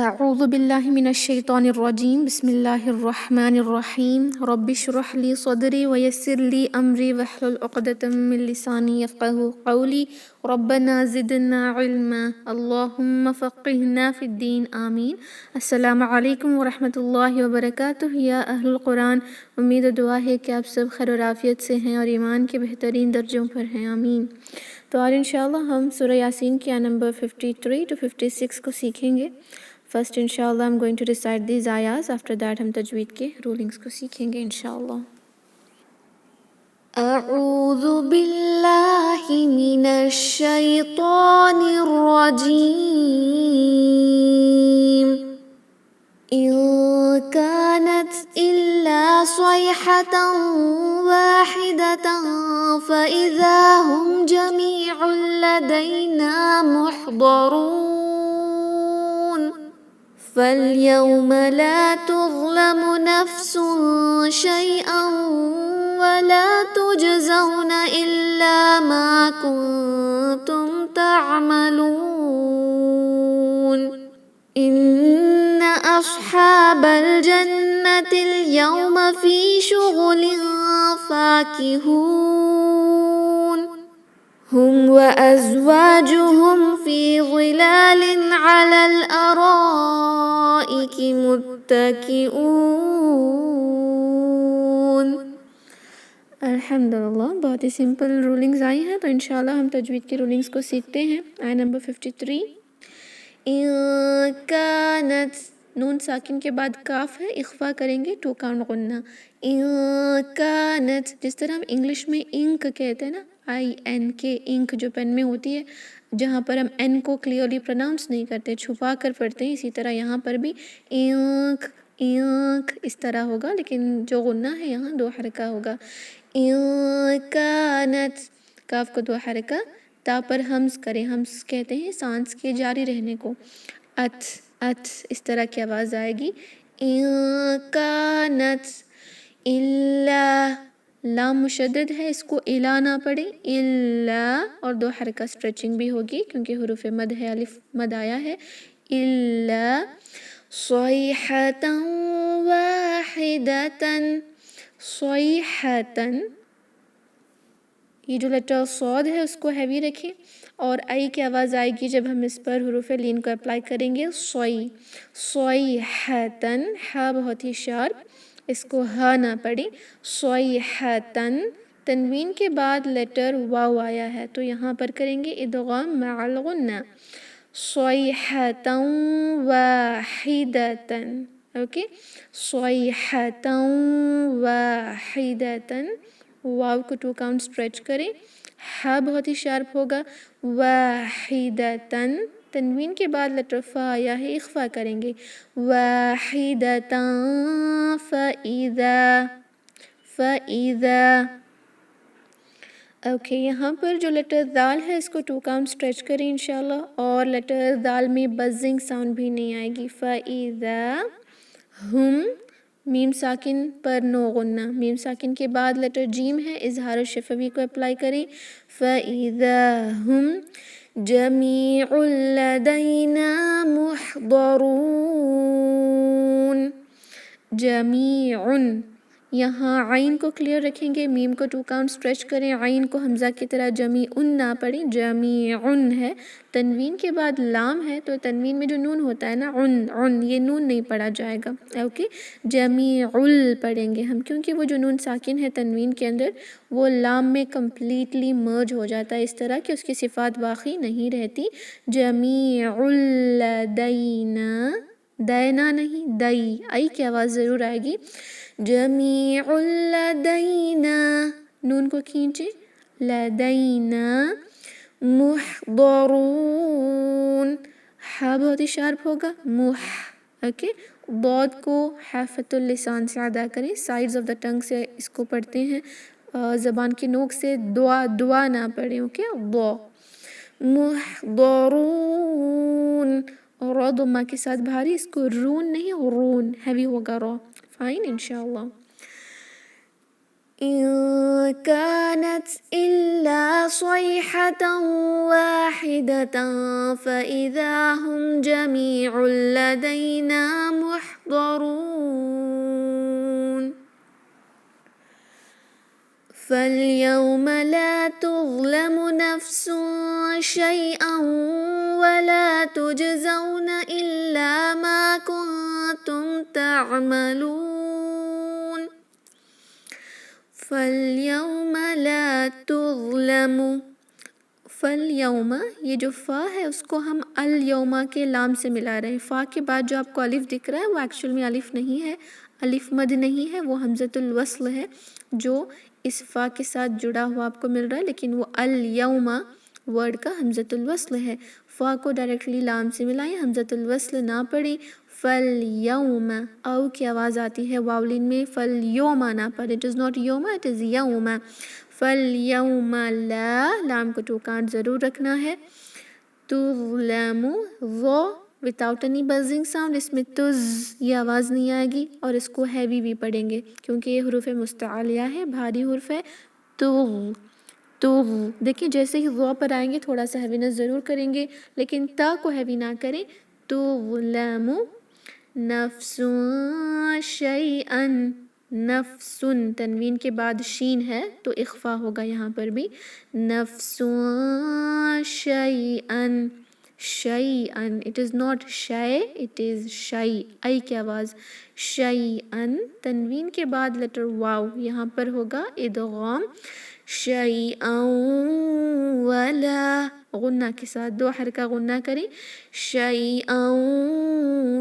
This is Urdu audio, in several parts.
أعوذ بالله من الشيطان الرجيم بسم الله الرحمن الرحيم رب اشرح لي صدري ويسر لي أمري واحلل عقدة من لساني يفقهوا قولي ربنا زدنا علما اللهم فقهنا في الدين آمین۔ السلام علیکم ورحمۃ اللہ وبرکاتہ۔ یا اہل القرآن، امید و دعا ہے کہ آپ سب خیر و عافیت سے ہیں اور ایمان کے بہترین درجوں پر ہیں، آمین۔ تو آج انشاءاللہ ہم سورہ یاسین کی آیت نمبر 53 to 56 کو سیکھیں گے۔ فرسٹ انشاءاللہ I'm going to recite these ayahs. After that ہم تجوید کے رولنگز کو سیکھیں گے انشاءاللہ۔ اعوذ باللہ من الشیطان الرجیم إن كانت إلا صيحة واحدة فإذا هم جميع لدينا محضرون فاليوم لا تظلم نفس شيئا ولا تجزون إلا ما كنتم تعملون إن أصحاب الجنة اليوم في شغل فاكهون هم وأزواجهم في ظلال على الأرائك متكئون۔ الحمدللہ، بہت ہی سمپل رولنگز آئی ہیں، تو انشاءاللہ ہم تجوید کی رولنگز کو سیکھتے ہیں۔ آیت نمبر 53۔ إن كانت، نون ساکن کے بعد کاف ہے، اخفا کریں گے 2 کاؤنٹ غنہ۔ إن كانت، جس طرح ہم انگلش میں انک کہتے ہیں نا، INK، انک جو پین میں ہوتی ہے، جہاں پر ہم این کو کلیئرلی پروناؤنس نہیں کرتے، چھپا کر پڑھتے ہیں، اسی طرح یہاں پر بھی انک انک اس طرح ہوگا، لیکن جو غنہ ہے یہاں 2 حرکہ ہوگا۔ إن كانت، کاف کو 2 حرکہ، تا پر ہمز کریں، ہمز کہتے ہیں سانس کے جاری رہنے کو، ات ات اس طرح کی آواز آئے گی۔ إن كانت إلا، لام مشدد ہے، اس کو الا نہ پڑھیں، الا، اور 2 حرکہ اسٹریچنگ بھی ہوگی کیونکہ حروف مد ہے، الف مد آیا ہے۔ الا صیحة واحدة، صیحة، یہ جو لیٹر صاد ہے اس کو ہیوی رکھیں، اور آئی کی آواز آئے گی جب ہم اس پر حروف لین کو اپلائی کریں گے۔ صیحة، ہا بہت ہی شارپ، اس کو ہا نہ پڑھیں۔ صیحة، تنوین کے بعد لیٹر واو آیا ہے تو یہاں پر کریں گے ادغام مع الغنہ۔ صیحة واحدة، اوکے، صیحة واحدة، واو کو 2 کاؤنٹ اسٹریچ کریں، ہا بہت ہی شارپ ہوگا۔ واحدة، تنوین کے بعد لیٹر فا آیا ہے، اخفا کریں گے۔ واحدة فإذا، فإذا، اوکے، یہاں پر جو لیٹر دال ہے اس کو 2 کاؤنٹ اسٹریچ کریں انشاءاللہ، اور لیٹر دال میں بزنگ ساؤنڈ بھی نہیں آئے گی۔ فإذا ہم، میم ساکن پر 9 غنہ، میم ساکن کے بعد لیٹر جیم ہے، اظہار شفوی کو اپلائی کریں۔ فإذا ہم جمیع لدینا محضرون، جمیع، یہاں عین کو کلیئر رکھیں گے، میم کو 2 کاؤنٹ اسٹریچ کریں، عین کو حمزہ کی طرح جمیع نہ پڑھیں، جمیع ہے، تنوین کے بعد لام ہے تو تنوین میں جو نون ہوتا ہے نا، عن، یہ نون نہیں پڑھا جائے گا، اوکے، جمیع پڑھیں گے ہم، کیونکہ وہ جو نون ساکن ہے تنوین کے اندر وہ لام میں کمپلیٹلی مرج ہو جاتا ہے، اس طرح کہ اس کی صفات باقی نہیں رہتی۔ جمیع لدینا، دینا نہیں، دئی، آئی کی آواز ضرور آئے گی۔ جمیع لدینا، نون کو کھینچیں، لدینا محضرون، ہا بہت ہی شارپ ہوگا، اوکے، ضاد کو حافۃ اللسان سے ادا کریں، سائڈز آف دا ٹنگ سے اس کو پڑھتے ہیں، زبان کی نوک سے دعا نہ پڑھیں، اوکے، ضا، محضرون، را ضمہ کے ساتھ بھاری، اس کو رون نہیں، رون ہیوی ہوگا را، فائن انشاءاللہ۔ إن كانت إلا صيحة واحدة فإذا هم جميع لدينا محضرون فاليوم لا تظلم نفس شيئا ولا تجزون إلا ما كنتم تعملون فاليوم لا تظلم فالیوم یہ جو فا ہے اس کو ہم الیوما کے لام سے ملا رہے ہیں. فا کے بعد جو آپ کو الف دکھ رہا ہے وہ ایکچوئل میں الف نہیں ہے, الف مد نہیں ہے, وہ حمزۃ الوصل ہے جو اس فا کے ساتھ جڑا ہوا آپ کو مل رہا ہے, لیکن وہ الیوما ورڈ کا حمزۃ الوصل ہے. فا کو ڈائریکٹلی لام سے ملائیں, حمزۃ الوصل نہ پڑھیں. فالیوم او کی آواز آتی ہے واولین میں, فالیوما نہ پڑھیں. اٹ از ناٹ یوما, اٹ از یوما. فالیوم لا, لام کو 2 کاؤنٹ ضرور رکھنا ہے. تظلم وہ without any buzzing sound, اس میں تز یہ آواز نہیں آئے گی, اور اس کو ہیوی بھی پڑھیں گے کیونکہ یہ حروف مستعلیہ ہے, بھاری حرف ہے. تو دیکھیں جیسے ہی وہ پر آئیں گے تھوڑا سا ہیوینس ضرور کریں گے, لیکن تا کو ہیوی نہ کریں. تظلم نفس شیئا, نفس تنوین کے بعد شین ہے تو اخفا ہوگا یہاں پر بھی. نفس شیئا, شیئا, it is not شے, it is شی, ای کی آواز. شیئا تنوین کے بعد لیٹر واو, یہاں پر ہوگا ادغام. شیئا ولا, غنہ کے ساتھ 2 حرکہ غنہ کریں. شیئا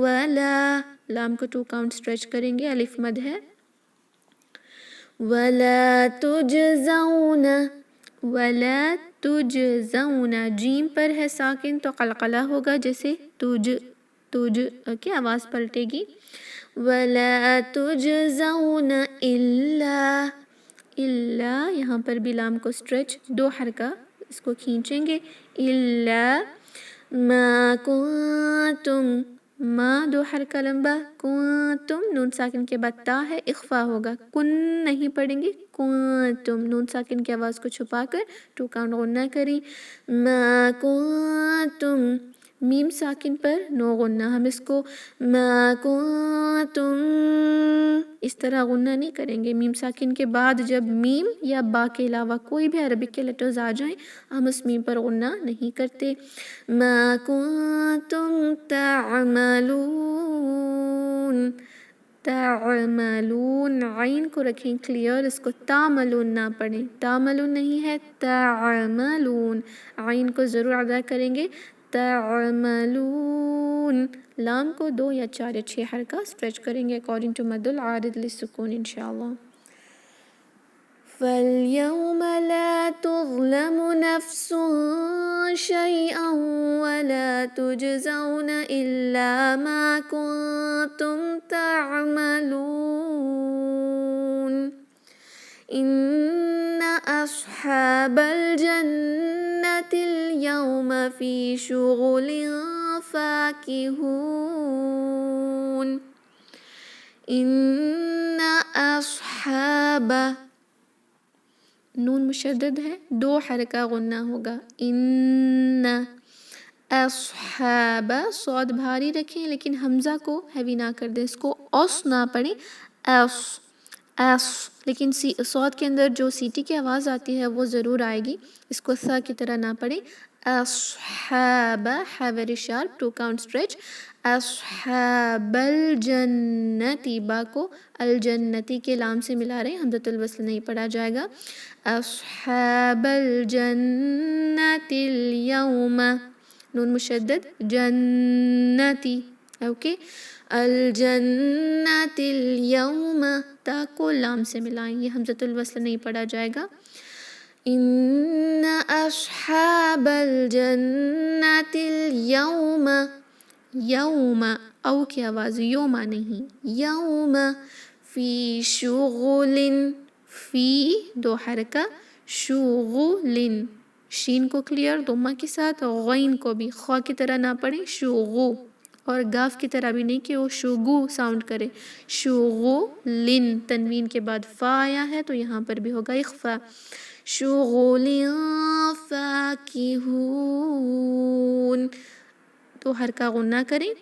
ولا, لام کو 2 کاؤنٹ اسٹریچ کریں گے, الف مد ہے. ولا تجزون, ولا تجزون, جیم پر ہے ساکن تو قلقلہ ہوگا جیسے تج کی آواز پلٹے گی. ولا تجزون الا, الا یہاں پر بھی لام کو اسٹریچ 2 حرکہ اس کو کھینچیں گے. الا ما کنتم, ما 2 حرکہ لمبا, کنتم نون ساکن کے بعد تا ہے, اخفا ہوگا, کن نہیں پڑھیں گے, کنتم نون ساکن کی آواز کو چھپا کر 2 کاؤنٹ غنہ کریں. ما کنتم, میم ساکن پر نو غنہ, ہم اس کو ما کنتم اس طرح غنہ نہیں کریں گے. میم ساکن کے بعد جب میم یا با کے علاوہ کوئی بھی عربک کے لیٹرز آ جائیں ہم اس میم پر غنہ نہیں کرتے. ما کنتم تعملون, تعملون عین کو رکھیں کلیئر, اس کو تعملون نہ پڑھیں, تعملون نہیں ہے تعملون, عین کو ضرور ادا کریں گے. تعملون, لام کو 2 یا 4 یا 6 حرکہ اسٹریچ کریں گے اکارڈنگ ٹو مد العارض للسکون انشاءاللہ. فَالْيَوْمَ لَا تُظْلَمُ نَفْسٌ شَيْئًا وَلَا تُجْزَوْنَ إِلَّا مَا كُنْتُمْ تَعْمَلُونَ إِنَّ أَصْحَابَ الْجَنَّةِ الْيَوْمَ فِي شُغُلٍ فَاكِهُونَ. إِنَّ أَصْحَابَ, نون مشدد ہے, 2 حرکہ غنہ ہوگا. ان اصحاب, صاد بھاری رکھیں لیکن حمزہ کو ہیوی نہ کر دیں, اس کو اوس نہ پڑھیں, اس اس, لیکن صاد کے اندر جو سیٹی کی آواز آتی ہے وہ ضرور آئے گی, اس کو سا کی طرح نہ پڑھیں. اصحاب ہے ویری شارپ, 2 کاؤنٹ اسٹریچ. اصحاب الجنتی, با کو الجنتی کے لام سے ملا رہے ہیں, حمزۃ الوصل نہیں پڑھا جائے گا. اصحاب الجنت اليوم, نون مشدد, جنتی, اوکے. الجنت اليوم, تا کو لام سے ملائیں, یہ حمزۃ الوصل نہیں پڑھا جائے گا. ان اصحاب الجنت اليوم, یوم او کی آواز, یوما نہیں, یوم. فی شغل, فی 2 حرکہ, شغل, شین کو کلیئر ضمہ کے ساتھ, غین کو بھی خوا کی طرح نہ پڑھیں, شغو. اور گاف کی طرح بھی نہیں کہ وہ شوگو ساؤنڈ کرے. شغلن تنوین کے بعد فا آیا ہے تو یہاں پر بھی ہوگا اخفا. شغل فاکہون تو حرکہ غنہ کریں.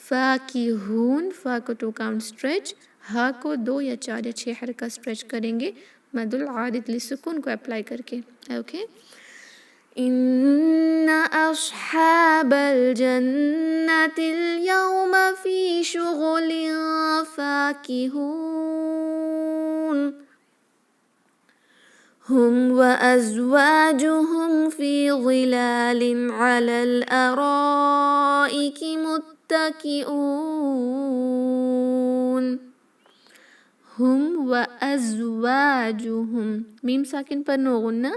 فاکہون فا کو 2 کاؤنٹ اسٹریچ، ہا کو 2 یا 4 یا 6 حرکہ اسٹریچ کریں گے مد العارض للسکون کو اپلائی کر کے. اوکے. ان اصحاب الجنة اليوم فی شغل فاکہون هم وأزواجهم في ظلال على الأرائك متكئون. هم وأزواجهم میم ساکن پر نو غنہ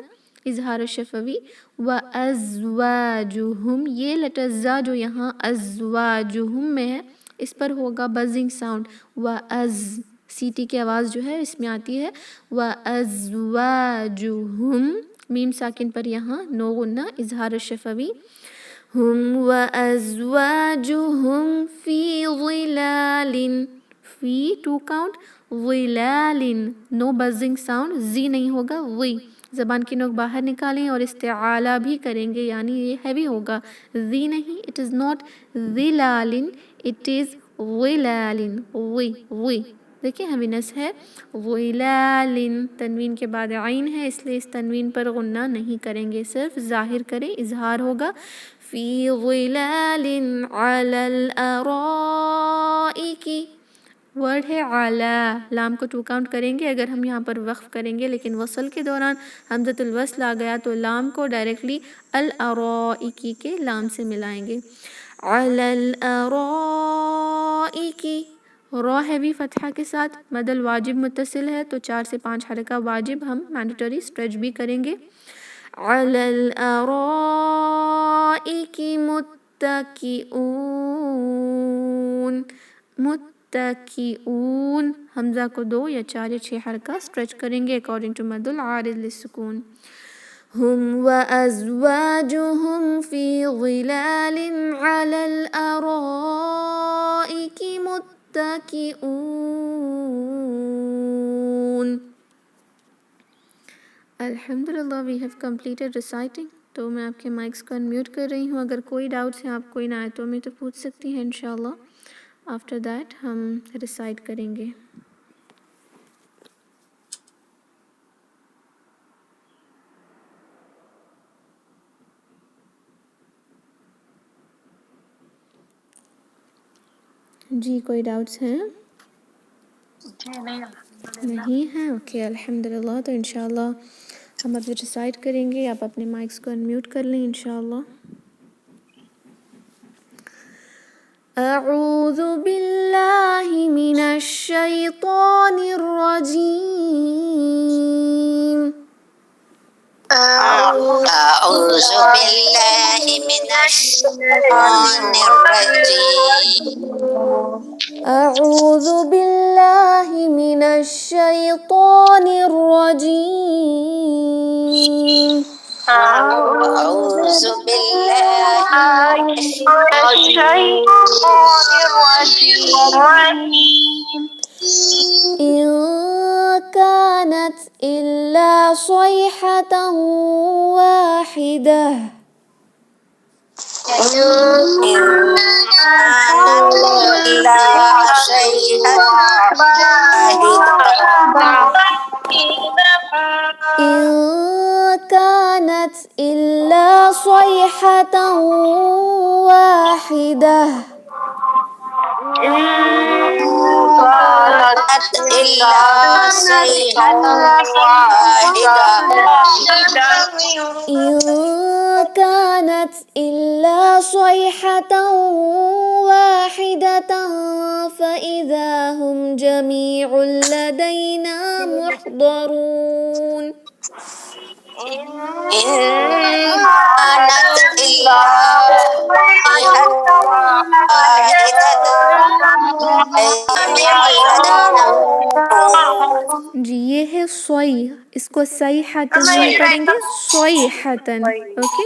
اظہار شفوی. وأزواجهم یہ لیٹر زا جو یہاں ازواجهم میں ہے اس پر ہوگا بزنگ ساؤنڈ. سی ٹی کی آواز جو ہے اس میں آتی ہے. وَأَزْوَاجُهُمْ میم ساکن پر یہاں نو غنہ اظہار شفوی. ہم وَأَزْوَاجُهُمْ فِي ظِلَالٍ فی 2 کاؤنٹ ظِلَالٍ نو بزنگ ساؤنڈ زی نہیں ہوگا وی. زبان کی نوک باہر نکالیں اور استعالہ بھی کریں گے یعنی یہ ہیوی ہوگا. زی نہیں. اٹ از ناٹ ظِلَالٍ اٹ از ظِلَالٍ وی وی. دیکھیں ہیوینس ہے. ظِلَالٍ تنوین کے بعد عین ہے اس لیے اس تنوین پر غنہ نہیں کریں گے صرف ظاہر کریں اظہار ہوگا. فی ظِلَالٍ عَلَى الْأَرَائِكِ ورڈ ہے عَلَى لام کو 2 کاؤنٹ کریں گے اگر ہم یہاں پر وقف کریں گے لیکن وصل کے دوران حمزۃ الوصل آ گیا تو لام کو ڈائریکٹلی الارائک کے لام سے ملائیں گے. عَلَى الْأَرَائِكِ را ہیوی فتحہ کے ساتھ مد الواجب متصل ہے تو 4 سے 5 حرکہ واجب ہم مینڈیٹری اسٹریچ بھی کریں گے. عَلَى الْأَرَائِكِ مُتَّكِئُونَ متکئون حمزہ کو 2 یا 4 یا 6 حرکہ اسٹریچ کریں گے اکارڈنگ ٹو مد العارض للسکون. ہم وأزواجهم في ظلال على الأرائك متكئون. الحمدللہ وی ہیو کمپلیٹڈ ریسائٹنگ. تو میں آپ کے مائکس کو انمیوٹ کر رہی ہوں. اگر کوئی ڈاؤٹس ہیں آپ کوئی آیتوں میں تو پوچھ سکتی ہیں انشاءاللہ. آفٹر دیٹ ہم ریسائٹ کریں گے. جی کوئی ڈاؤٹس ہیں؟ نہیں ہیں. اوکے الحمدللہ. تو انشاءاللہ ہم ابھی ریسائٹ کریں گے. آپ اپنے مائکس کو انمیوٹ کر لیں انشاءاللہ. اعوذ باللہ من الشیطان الرجیم. أعوذ بالله من الشيطان الرجيم. اعوذ باللہ من الشیطان الرجیم. أعوذ بالله من الشيطان الرجيم. إن كانت إلا صيحة واحدة إن كانت إلا صيحة واحدة. إن كانت إلا صيحة واحدة إن كانت إلا صيحة واحدة. إن كانت إلا صيحة واحدة فإذا هم جميع لدينا محضرون. إن كانت إلا صيحة واحدة جميع لدينا محضرون. جی یہ ہے سوئی. اس کو صحیحتن نہیں پڑھیں گے صیحتن. اوکے.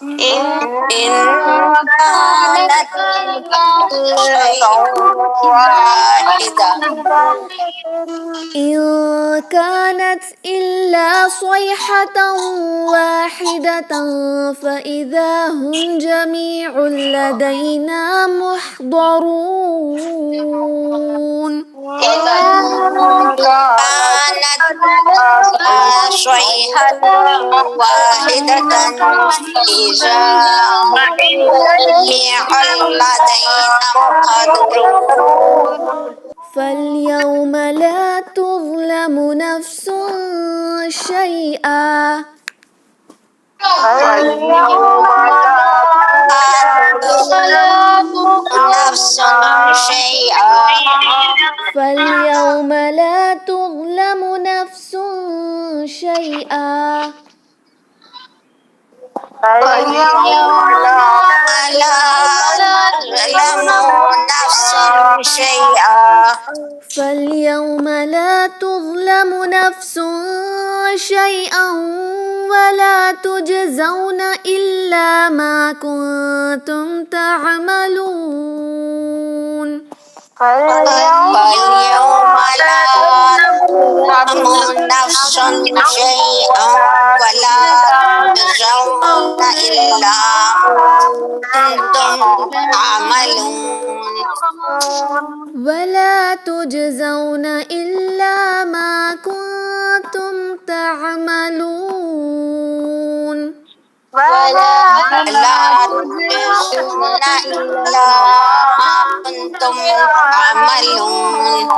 إن كانت شيء واحدة إن كانت إلا صيحة واحدة فإذا هم جميع لدينا محضرون. إن كانت صيحة واحدة إذا هم جميع لدينا محضرون. فاليوم لا تظلم نفس شيئا فاليوم لا تظلم نفس شيئا فاليوم لا تظلم نفس شيئا فاليوم لا تظلم نفس شيئا فاليوم لا تظلم نفس شيئا ولا تجزون إلا ما كنتم تعملون. فاليوم لا تظلم نفس شيئا ولا تجزون إلا كنتم تعملون. ولا تجزون إلا ما كنتم تعملون. ولا تجزون إلا ما كنتم تعملون.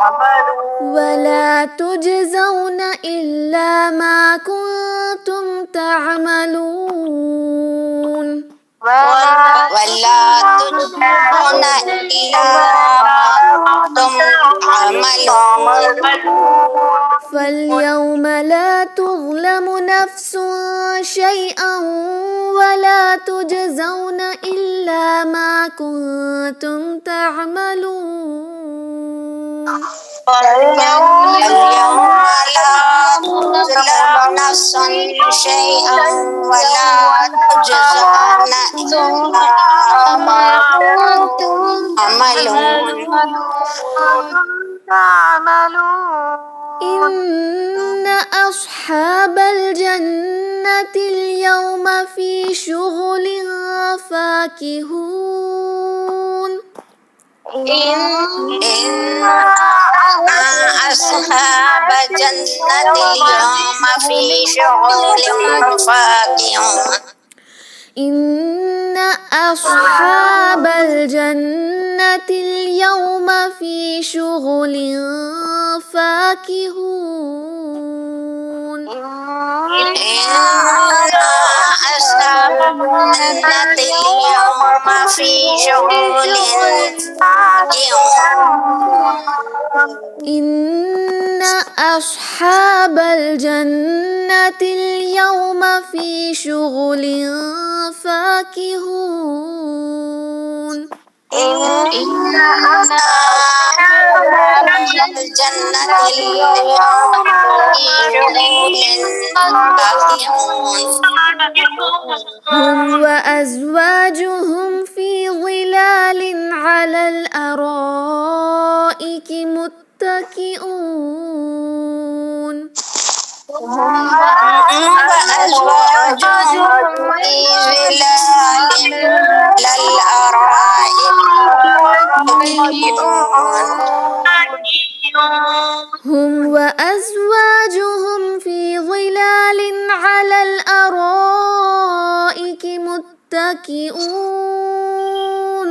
ولا تجزون إلا ما كنتم تعملون. ولا تجزون إلا ما كنتم تعملون. فاليوم لا تظلم نفس شيئا ولا تجزون إلا ما كنتم تعملون. اليوم لا تظلم نفس شيئا ولا تجزون إلا ما كنتم تعملون. إن أصحاب الجنة اليوم في شغل فاكهون. إن أصحاب الجنة اليوم في شغل فاكهون. إن أصحاب الجنة اليوم في شغل فاكهون. إن أصحاب الجنة اليوم في شغل فاكهون. إن أصحاب الجنة اليوم في شغل فاكهون. إن أصحاب الجنة اليوم في شغل فاكهون. هم وأزواجهم في ظلال على الأرائك متكئون. هم وأزواجهم في ظلال على الأرائك متكئون. هم وأزواجهم في ظلال على الأرائك متكئون. هم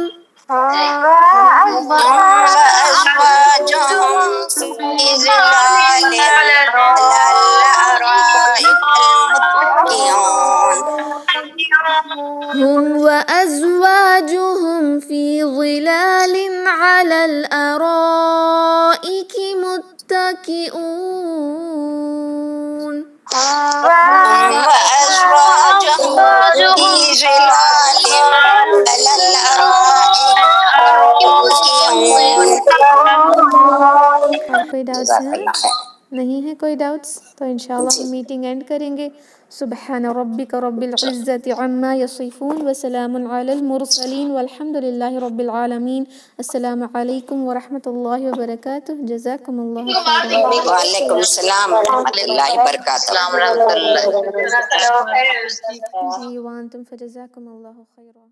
وأزواجهم في ظلال على الأرائك متكئون. هم وأزواجهم في ظلال على الأرائك متكئون. هم وأزواجهم في ظلال اور کوئی ڈاؤٹس ہیں؟ نہیں ہے کوئی ڈاؤٹس؟ تو انشاءاللہ ہم میٹنگ اینڈ کریں گے. سبحان ربک رب العزت عما یصفون وسلام علی المرسلین والحمد للہ رب العالمین. السلام علیکم ورحمۃ اللہ وبرکاتہ. جزاکم اللہ خیرا. وعلیکم السلام ورحمۃ اللہ وبرکاتہ. جی وانتم فجزاکم اللہ خیرا.